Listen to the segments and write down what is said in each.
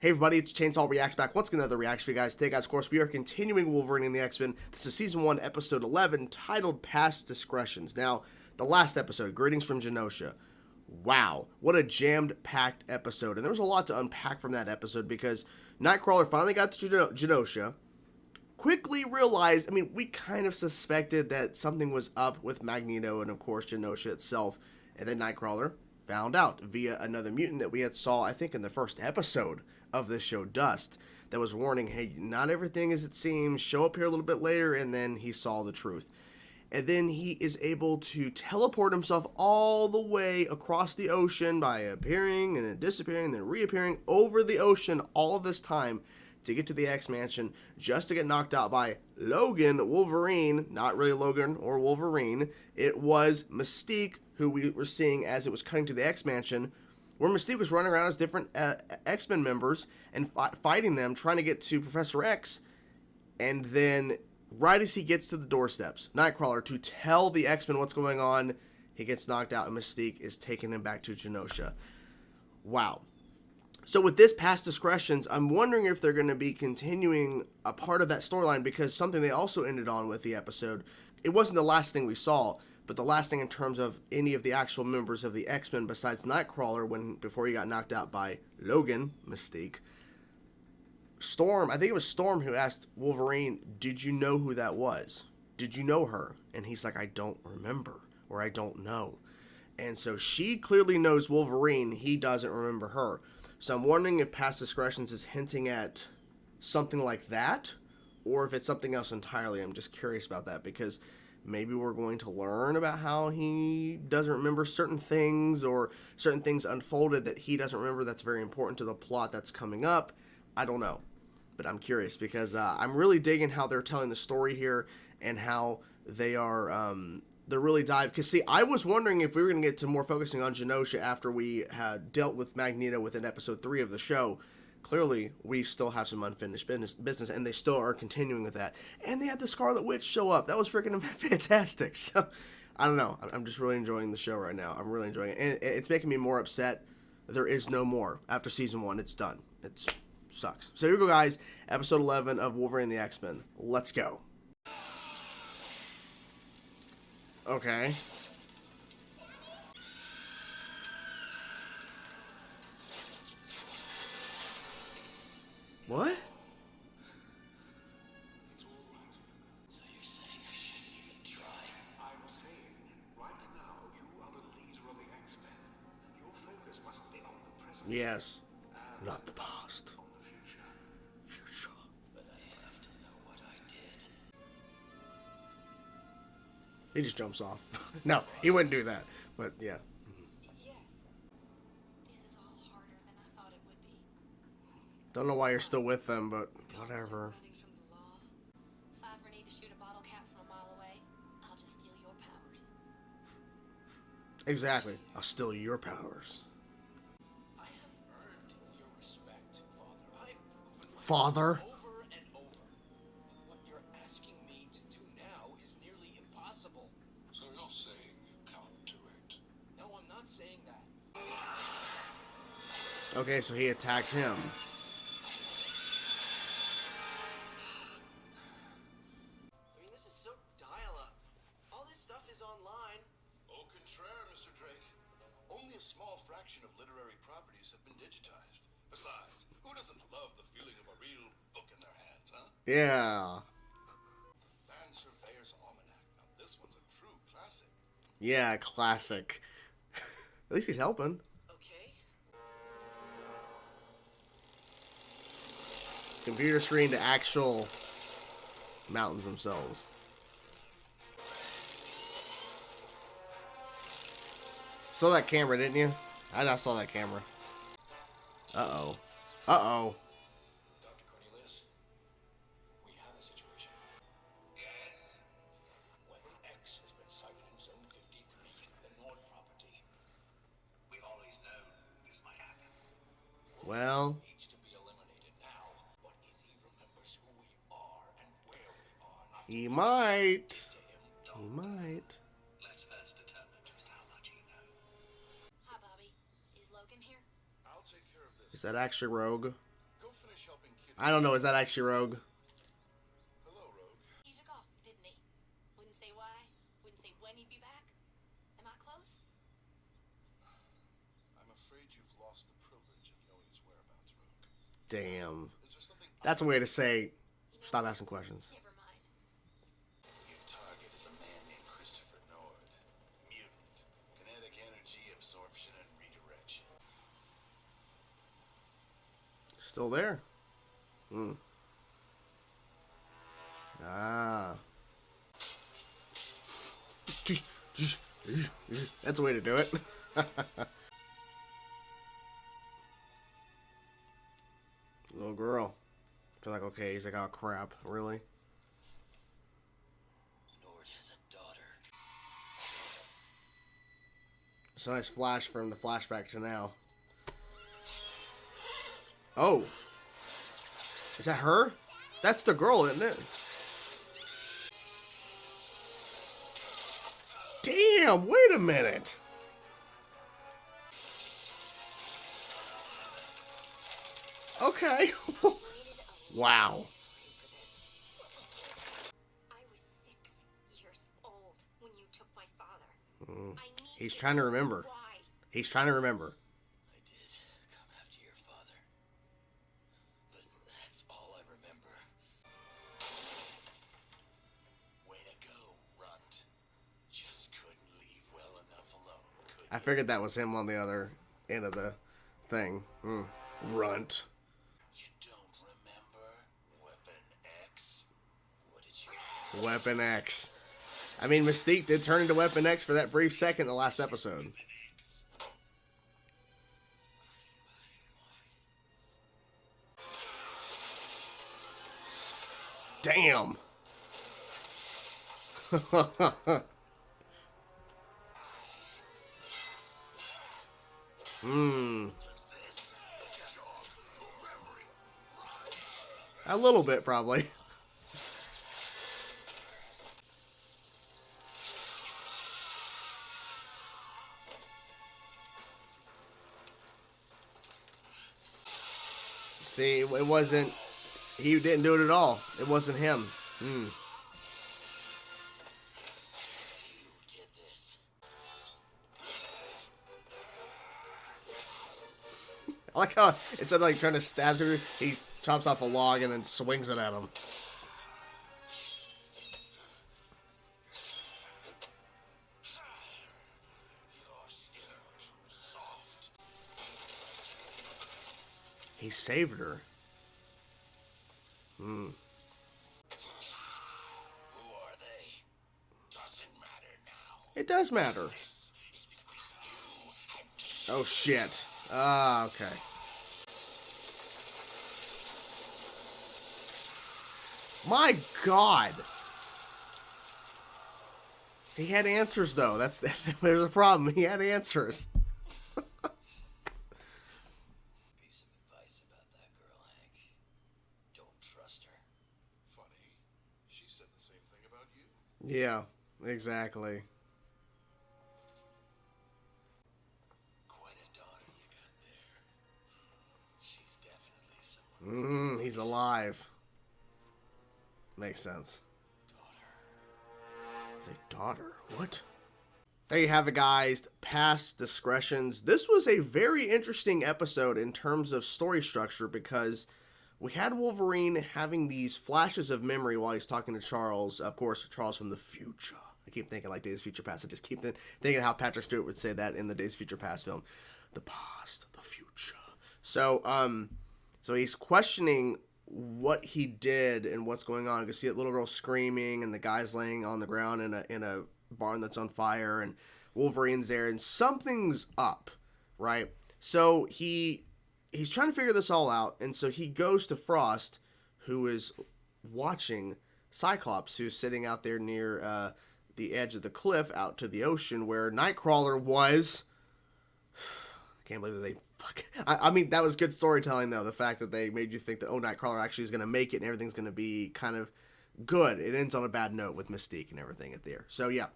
Hey everybody, it's Chainsaw Reacts back once again, another reaction for you guys. Today, guys, of course, we are continuing Wolverine and the X-Men. This is Season 1, Episode 11, titled Past Discretions. Now, the last episode, Greetings from Genosha. Wow, what a jammed-packed episode. And there was a lot to unpack from that episode because Nightcrawler finally got to Genosha, quickly realized, we kind of suspected that something was up with Magneto and, of course, Genosha itself. And then Nightcrawler found out via another mutant that we had saw, I think, in the first episode of this show, Dust, that was warning, hey, not everything as it seems, show up here a little bit later, and then he saw the truth. And then he is able to teleport himself all the way across the ocean by appearing and then disappearing and then reappearing over the ocean all of this time to get to the X-Mansion just to get knocked out by Logan, Wolverine, not really Logan or Wolverine. It was Mystique, who we were seeing as it was cutting to the X-Mansion, where Mystique was running around as different X-Men members and fighting them, trying to get to Professor X. And then, right as he gets to the doorsteps, Nightcrawler, to tell the X-Men what's going on, he gets knocked out and Mystique is taking him back to Genosha. Wow. So with this past Discretions, I'm wondering if they're going to be continuing a part of that storyline, because something they also ended on with the episode, it wasn't the last thing we saw, but the last thing in terms of any of the actual members of the X-Men besides Nightcrawler before he got knocked out by Logan, Mystique. Storm, I think it was Storm who asked Wolverine, did you know who that was? Did you know her? And he's like, I don't remember, or I don't know. And so she clearly knows Wolverine, he doesn't remember her. So I'm wondering if Past Discretions is hinting at something like that, or if it's something else entirely. I'm just curious about that, because maybe we're going to learn about how he doesn't remember certain things, or certain things unfolded that he doesn't remember that's very important to the plot that's coming up. I don't know. But I'm curious, because I'm really digging how they're telling the story here, and how they are they're really diving. Because, see, I was wondering if we were going to get to more focusing on Genosha after we had dealt with Magneto within episode 3 of the show. Clearly, we still have some unfinished business, and they still are continuing with that. And they had the Scarlet Witch show up. That was freaking fantastic. So, I don't know. I'm just really enjoying the show right now. I'm really enjoying it. And it's making me more upset that there is no more. After Season 1, it's done. It sucks. So here we go, guys. Episode 11 of Wolverine and the X-Men. Let's go. Okay. What? So you're saying I shouldn't even try? I'm saying, right now, you are the leader of the X-Men. Your focus must be on the present. Yes. Not the past. On the future. Future. But I have to know what I did. He just jumps off. No, he wouldn't do that. But, yeah. Yes. This is all harder than I thought it would be. Don't know why you're still with them, but whatever. Running from the law. If I ever need to shoot a bottle cap from a mile away, I'll just steal your powers. Exactly. I'll steal your powers. I have earned your respect, Father. I've proven myself Father? over and over. But what you're asking me to do now is nearly impossible. So you're saying you can't do it? No, I'm not saying that. Okay, so he attacked him. This is so dial-up. All this stuff is online. Au contraire, Mr. Drake. Only a small fraction of literary properties have been digitized. Besides, who doesn't love the feeling of a real book in their hands, huh? Yeah. Man Surveyor's Almanac. Now this one's a true classic. Yeah, classic. At least he's helping. Okay. Computer screen to actual mountains themselves. Saw that camera, didn't you? I saw that camera. Uh-oh. Uh-oh. Dr. Cornelius, we have a situation. Yes? Weapon X has been sighted in Zone 53, the Nord property. We always know this might happen. Well, Needs to be eliminated now, but if he remembers who we are and where we are, not he might. to him. He might. Let's first determine just how much you know. Hi, Bobby. Is Logan here? I'll take care of this. Is that actually Rogue? I don't know. Is that actually Rogue? Hello, Rogue. He took off, didn't he? Wouldn't say why. Wouldn't say when he'd be back. Am I close? I'm afraid you've lost the privilege of knowing his whereabouts, Rogue. Damn. Is there something... That's a way to say, stop asking questions. Never mind. Your target is a man named Christopher Nord. Mutant. Kinetic energy absorption and redirection. Still there. Hmm. Ah. That's a way to do it. Little girl. Feel like, okay, he's like, oh crap, really? Nord has a daughter. It's a nice flash from the flashback to now. Oh. Is that her? That's the girl, isn't it? Damn, wait a minute. Okay. Wow. I was 6 years old when you took my father. I need He's to trying to know remember. why. He's trying to remember. I did come after your father. But that's all I remember. Way to go, Runt. Just couldn't leave well enough alone, could I figured that was him on the other end of the thing. Runt. you? Don't remember Weapon X? What did you... Weapon X. I mean, Mystique did turn into Weapon X for that brief second in the last episode. Damn. A little bit, probably. See, it wasn't... He didn't do it at all. It wasn't him. You did this. I like how, instead of like trying to stab him, he chops off a log and then swings it at him. You're still too soft. He saved her. Who are they? Doesn't matter now. It does matter. This is between you and me. Oh, shit. Ah, okay. My God. He had answers, though. There's a problem. He had answers. Piece of advice about that girl, Hank. Don't trust her. Funny. She said the same thing about you. Yeah, exactly. Quite a daughter you got there. She's definitely someone. He's alive. Makes sense. He's a daughter. What? There you have it, guys. Past Discretions. This was a very interesting episode in terms of story structure because we had Wolverine having these flashes of memory while he's talking to Charles. Of course, Charles from the future. I keep thinking like Days of Future Past. I just keep thinking how Patrick Stewart would say that in the Days of Future Past film. The past, the future. So he's questioning what he did and what's going on. You can see that little girl screaming and the guy's laying on the ground in a barn that's on fire and Wolverine's there and something's up, right? So he's trying to figure this all out, and so he goes to Frost, who is watching Cyclops, who's sitting out there near the edge of the cliff out to the ocean where Nightcrawler was. I can't believe that they I mean, that was good storytelling, though. The fact that they made you think that, oh, Nightcrawler actually is going to make it and everything's going to be kind of good. It ends on a bad note with Mystique and everything at there. So, yeah.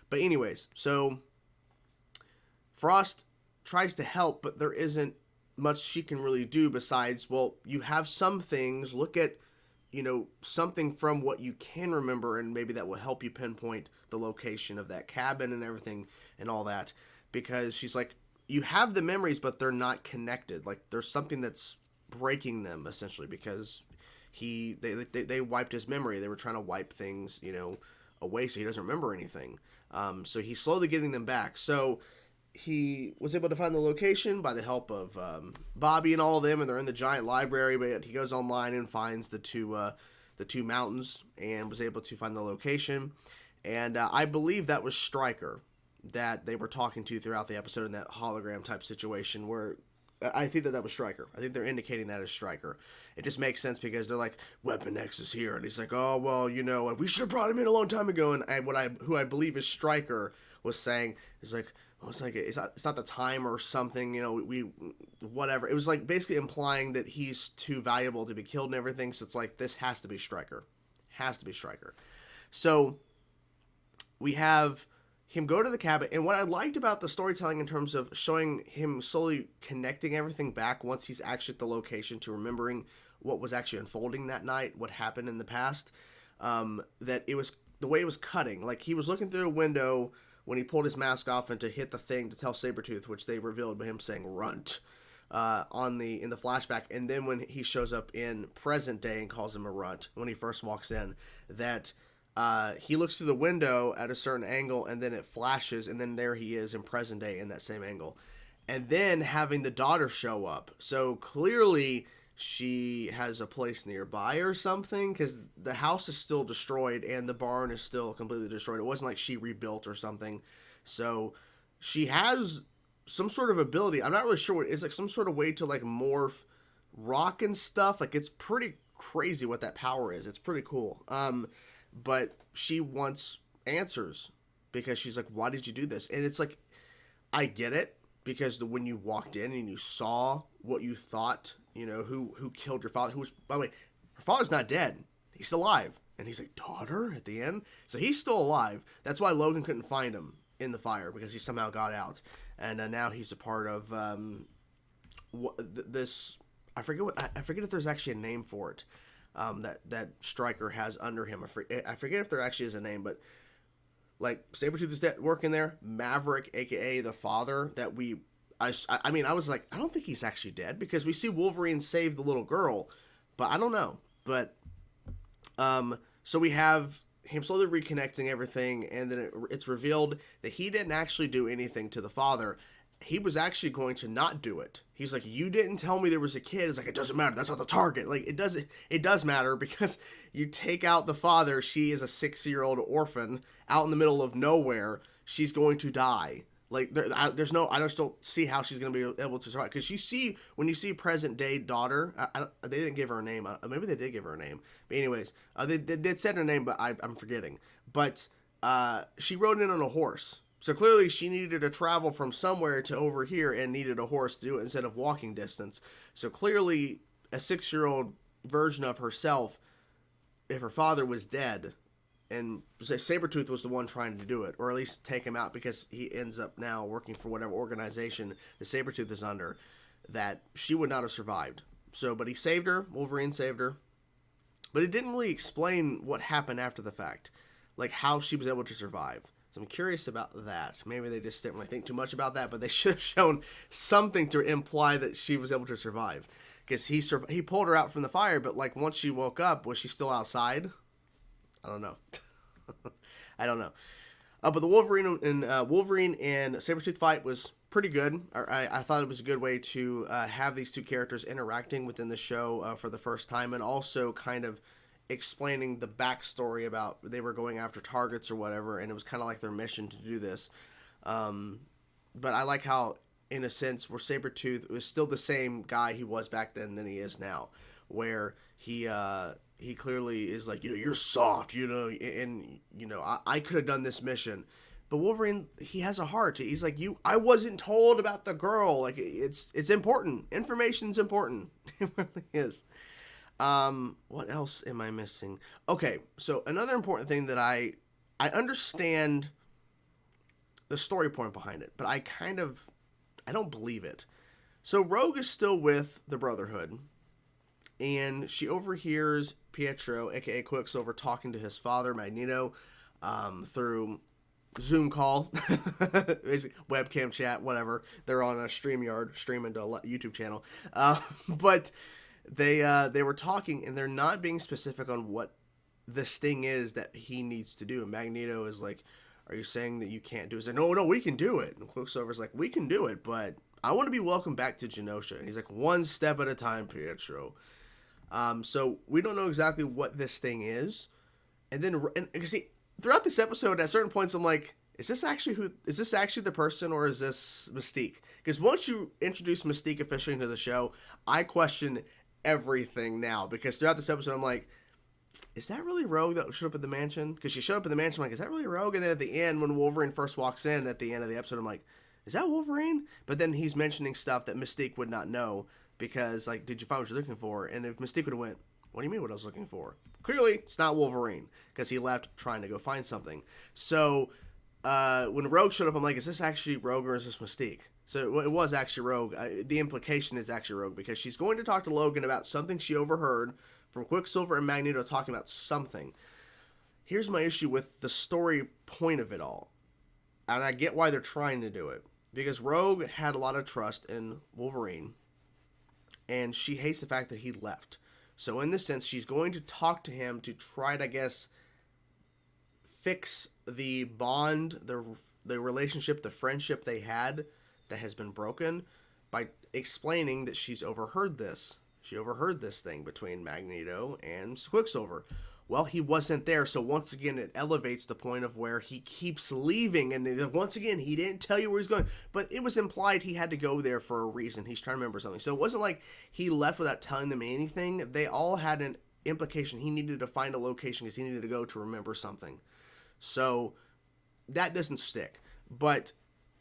But anyways, so Frost tries to help, but there isn't much she can really do besides, well, you have some things, look at, something from what you can remember, and maybe that will help you pinpoint the location of that cabin and everything and all that. Because she's like, you have the memories, but they're not connected. Like, there's something that's breaking them, essentially, because they wiped his memory. They were trying to wipe things, away so he doesn't remember anything. So he's slowly getting them back. So he was able to find the location by the help of Bobby and all of them, and they're in the giant library. But he goes online and finds the two mountains and was able to find the location. And I believe that was Stryker that they were talking to throughout the episode in that hologram type situation, where I think that was Stryker. I think they're indicating that as Stryker. It just makes sense because they're like, Weapon X is here, and he's like, oh well, we should have brought him in a long time ago. And who I believe is Stryker was saying is like, it's not the time or something, we whatever. It was like basically implying that he's too valuable to be killed and everything. So it's like, this has to be Stryker. So we have him go to the cabin, and what I liked about the storytelling in terms of showing him slowly connecting everything back once he's actually at the location to remembering what was actually unfolding that night, what happened in the past, that it was the way it was cutting. Like, he was looking through a window when he pulled his mask off and to hit the thing to tell Sabretooth, which they revealed by him saying runt in the flashback. And then when he shows up in present day and calls him a runt when he first walks in, that he looks through the window at a certain angle, and then it flashes, and then there he is in present day in that same angle. And then having the daughter show up. So clearly she has a place nearby or something, because the house is still destroyed and the barn is still completely destroyed. It wasn't like she rebuilt or something. So she has some sort of ability. I'm not really sure what it is, like some sort of way to like morph rock and stuff. Like, it's pretty crazy what that power is. It's pretty cool. But she wants answers because she's like, why did you do this? And it's like, I get it, because when you walked in and you saw what you thought, who killed your father, who was, by the way, her father's not dead. He's still alive. And he's like, daughter at the end. So he's still alive. That's why Logan couldn't find him in the fire, because he somehow got out. And now he's a part of this. I forget if there's actually a name for it. That Stryker has under him. I forget if there actually is a name, but like Sabretooth is working there. Maverick, aka the father, that I was like, I don't think he's actually dead, because we see Wolverine save the little girl, but I don't know. But so we have him slowly reconnecting everything, and then it's revealed that he didn't actually do anything to the father. He was actually going to not do it. He's like, you didn't tell me there was a kid. It's like, it doesn't matter. That's not the target. Like, it does matter, because you take out the father. She is a 6-year-old orphan out in the middle of nowhere. She's going to die. Like, I just don't see how she's going to be able to survive. Because when you see present day daughter, they didn't give her a name. Maybe they did give her a name. But anyways, they said her name, but I'm forgetting. But she rode in on a horse. So clearly she needed to travel from somewhere to over here and needed a horse to do it instead of walking distance. So clearly a 6-year-old version of herself, if her father was dead, and Sabretooth was the one trying to do it, or at least take him out, because he ends up now working for whatever organization the Sabretooth is under, that she would not have survived. So, but he saved her, Wolverine saved her, but it didn't really explain what happened after the fact, like how she was able to survive. So I'm curious about that. Maybe they just didn't really think too much about that, but they should have shown something to imply that she was able to survive. Because he pulled her out from the fire, but like once she woke up, was she still outside? I don't know. I don't know. But the Wolverine and Sabretooth fight was pretty good. I thought it was a good way to have these two characters interacting within the show for the first time, and also kind of explaining the backstory about they were going after targets or whatever, and it was kind of like their mission to do this. But I like how, in a sense, where Sabretooth was still the same guy he was back then than he is now, where he clearly is like, you're soft, and I could have done this mission. But Wolverine, he has a heart. He's like, I wasn't told about the girl. Like, it's important. Information's important. It really is. What else am I missing? Okay, so another important thing that I understand the story point behind it, but I don't believe it. So Rogue is still with the Brotherhood, and she overhears Pietro, aka Quicksilver, talking to his father, Magneto, through Zoom call, basically webcam chat, whatever. They're on a StreamYard, streaming to a YouTube channel. But they were talking, and they're not being specific on what this thing is that he needs to do. And Magneto is like, "Are you saying that you can't do it?" He's like, "No, we can do it." And Quicksilver's like, "We can do it, but I want to be welcomed back to Genosha." And he's like, "One step at a time, Pietro." So we don't know exactly what this thing is. And then, and see, throughout this episode, at certain points, I'm like, is this actually the person, or is this Mystique? Because once you introduce Mystique officially into the show, I question everything now. Because throughout this episode, I'm like, is that really Rogue that showed up at the mansion? Because she showed up in the mansion, I'm like, is that really Rogue? And then at the end, when Wolverine first walks in at the end of the episode, I'm like, is that Wolverine? But then he's mentioning stuff that Mystique would not know, because, like, did you find what you're looking for? And if Mystique would have went, what do you mean what I was looking for? Clearly, it's not Wolverine, because he left trying to go find something. So when Rogue showed up, I'm like, is this actually Rogue, or is this Mystique? So it was actually Rogue. The implication is actually Rogue, because she's going to talk to Logan about something she overheard from Quicksilver and Magneto talking about something. Here's my issue with the story point of it all. And I get why they're trying to do it. Because Rogue had a lot of trust in Wolverine, and she hates the fact that he left. So in this sense, she's going to talk to him to try to, I guess, fix the bond, the relationship, the friendship they had that has been broken, by explaining that she's overheard this. She overheard this thing between Magneto and Quicksilver. Well, he wasn't there, so once again, it elevates the point of where he keeps leaving, and once again, he didn't tell you where he's going, but it was implied he had to go there for a reason. He's trying to remember something. So it wasn't like he left without telling them anything. They all had an implication. He needed to find a location because he needed to go to remember something. So that doesn't stick. But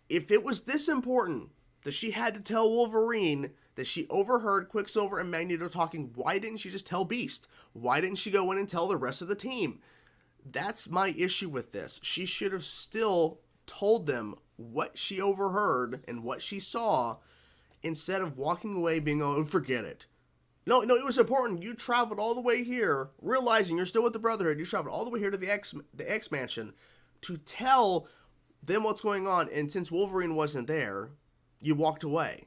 if it was this important that she had to tell Wolverine that she overheard Quicksilver and Magneto talking, why didn't she just tell Beast? Why didn't she go in and tell the rest of the team? That's my issue with this. She should have still told them what she overheard and what she saw, instead of walking away being, oh, forget it. No, it was important. You traveled all the way here, realizing you're still with the Brotherhood. You traveled all the way here to the X Mansion to tell them what's going on. And since Wolverine wasn't there, you walked away.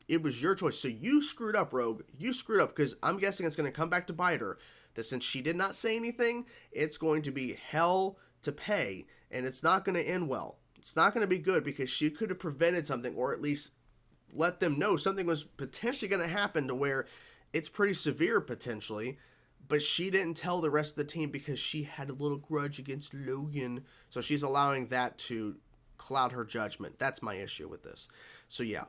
It was your choice. So you screwed up, Rogue. You screwed up, because I'm guessing it's going to come back to bite her. That since she did not say anything, it's going to be hell to pay. And it's not going to end well. It's not going to be good, because she could have prevented something, or at least let them know something was potentially going to happen to where it's pretty severe potentially. But she didn't tell the rest of the team because she had a little grudge against Logan. So she's allowing that to cloud her judgment. That's my issue with this. So yeah.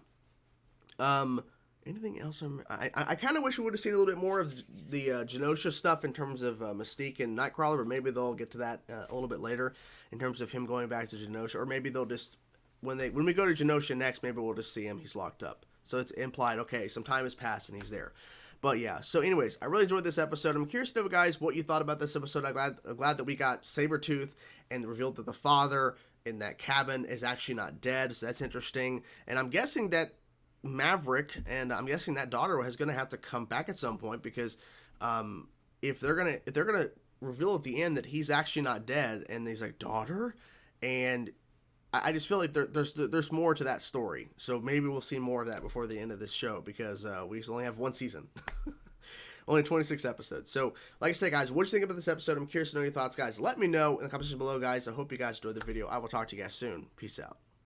Anything else? I kind of wish we would have seen a little bit more of the Genosha stuff in terms of Mystique and Nightcrawler, but maybe they'll get to that a little bit later in terms of him going back to Genosha, or maybe they'll just, when we go to Genosha next, maybe we'll just see him. He's locked up, so it's implied. Okay, some time has passed and he's there. But yeah, so anyways, I really enjoyed this episode. I'm curious to know, guys, what you thought about this episode. I'm glad that we got Sabretooth and revealed that the father in that cabin is actually not dead, so that's interesting. And I'm guessing that Maverick, and I'm guessing that daughter is going to have to come back at some point, because if they're gonna reveal at the end that he's actually not dead, and he's like, daughter, and I just feel like there's more to that story. So maybe we'll see more of that before the end of this show, because we only have one season. Only 26 episodes. So, like I said, guys, what do you think about this episode? I'm curious to know your thoughts, guys. Let me know in the comments below, guys. I hope you guys enjoyed the video. I will talk to you guys soon. Peace out.